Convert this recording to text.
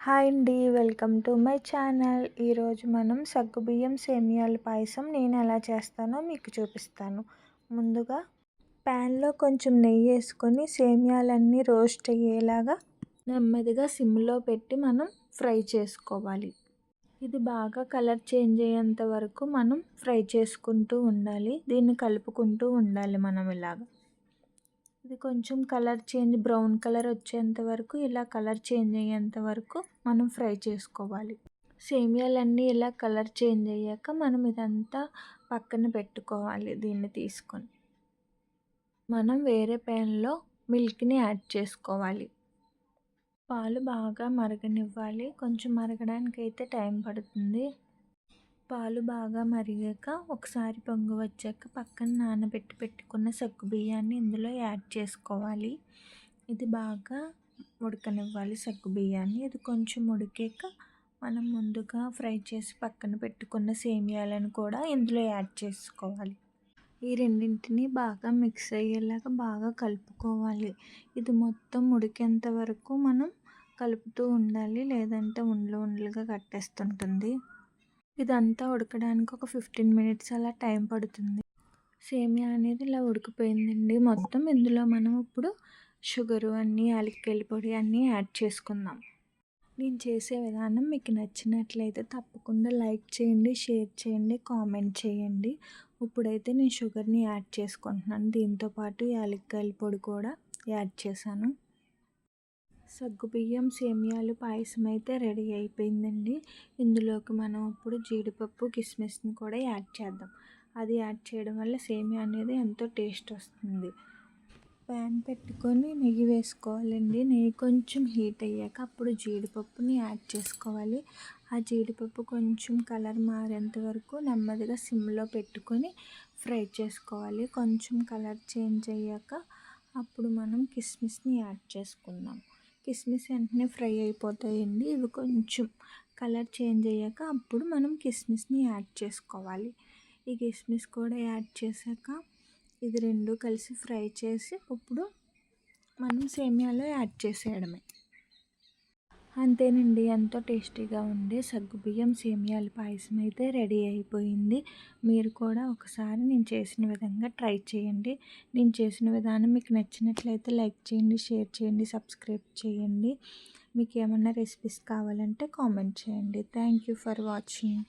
Hi అండి. Welcome to my channel. ఈరోజు మనం సగ్గుబియ్యం సేమియాల పాయసం నేను ఎలా చేస్తానో మీకు చూపిస్తాను. ముందుగా ప్యాన్లో కొంచెం నెయ్యి వేసుకొని సేమియాలన్నీ రోస్ట్ అయ్యేలాగా నెమ్మదిగా సిమ్లో పెట్టి మనం ఫ్రై చేసుకోవాలి. ఇది బాగా కలర్ చేంజ్ అయ్యేంత వరకు మనం ఫ్రై చేసుకుంటూ ఉండాలి. దీన్ని కలుపుకుంటూ ఉండాలి మనం ఇలాగ. ఇది కొంచెం కలర్ చేంజ్ బ్రౌన్ కలర్ వచ్చేంత వరకు ఇలా కలర్ చేంజ్ అయ్యేంత వరకు మనం ఫ్రై చేసుకోవాలి. సేమియాలన్నీ ఇలా కలర్ చేంజ్ అయ్యాక మనం ఇదంతా పక్కన పెట్టుకోవాలి. దీన్ని తీసుకొని మనం వేరే ప్యాన్లో మిల్క్ని యాడ్ చేసుకోవాలి. పాలు బాగా మరగనివ్వాలి. కొంచెం మరగడానికి అయితే టైం పడుతుంది. పాలు బాగా మరిగాక ఒకసారి పొంగు వచ్చాక పక్కన నానబెట్టి పెట్టుకున్న సగ్గుబియ్యాన్ని ఇందులో యాడ్ చేసుకోవాలి. ఇది బాగా ఉడకనివ్వాలి సగ్గుబియ్యాన్ని. ఇది కొంచెం ఉడికాక మనం ముందుగా ఫ్రై చేసి పక్కన పెట్టుకున్న సేమియాలను కూడా ఇందులో యాడ్ చేసుకోవాలి. ఈ రెండింటిని బాగా మిక్స్ అయ్యేలాగా బాగా కలుపుకోవాలి. ఇది మొత్తం ఉడికేంత వరకు మనం కలుపుతూ ఉండాలి, లేదంటే ఉండలుగా కట్టేస్తుంటుంది. ఇదంతా ఉడకడానికి ఒక 15 మినిట్స్ అలా టైం పడుతుంది. సేమియా అనేది ఇలా ఉడికిపోయిందండి మొత్తం. ఇందులో మనం ఇప్పుడు షుగరు అన్నీ యాలక్కాయల పొడి అన్నీ యాడ్ చేసుకుందాం. నేను చేసే విధానం మీకు నచ్చినట్లయితే తప్పకుండా లైక్ చేయండి, షేర్ చేయండి, కామెంట్ చేయండి. ఇప్పుడైతే నేను షుగర్ని యాడ్ చేసుకుంటున్నాను. దీంతోపాటు యాలక్కాయల పొడి కూడా యాడ్ చేశాను. సగ్గుబియ్యం సేమియాలు పాయసం అయితే రెడీ అయిపోయిందండి. ఇందులోకి మనం ఇప్పుడు జీడిపప్పు కిస్మిస్ని కూడా యాడ్ చేద్దాం. అది యాడ్ చేయడం వల్ల సేమియా అనేది ఎంతో టేస్ట్ వస్తుంది. ప్యాన్ పెట్టుకొని నెయ్యి వేసుకోవాలండి. నెయ్యి కొంచెం హీట్ అయ్యాక అప్పుడు జీడిపప్పుని యాడ్ చేసుకోవాలి. ఆ జీడిపప్పు కొంచెం కలర్ మారేంత వరకు నెమ్మదిగా సిమ్లో పెట్టుకొని ఫ్రై చేసుకోవాలి. కొంచెం కలర్ చేంజ్ అయ్యాక అప్పుడు మనం కిస్మిస్ని యాడ్ చేసుకుందాం. కిస్మిస్ వెంటనే ఫ్రై అయిపోతాయండి. ఇవి కొంచెం కలర్ చేంజ్ అయ్యాక అప్పుడు మనం కిస్మిస్ని యాడ్ చేసుకోవాలి. ఈ కిస్మిస్ కూడా యాడ్ చేశాక ఇది రెండు కలిసి ఫ్రై చేసి ఇప్పుడు మనం సేమియాలో యాడ్ చేసేయడమే. అంతేనండి, ఎంతో టేస్టీగా ఉండే సగ్గుబియ్యం సేమియాల పాయసం అయితే రెడీ అయిపోయింది. మీరు కూడా ఒకసారి నేను చేసిన విధంగా ట్రై చేయండి. నేను చేసిన విధానం మీకు నచ్చినట్లయితే లైక్ చేయండి, షేర్ చేయండి, సబ్స్క్రైబ్ చేయండి. మీకు ఏమన్నా రెసిపీస్ కావాలంటే కామెంట్ చేయండి. Thank you for watching.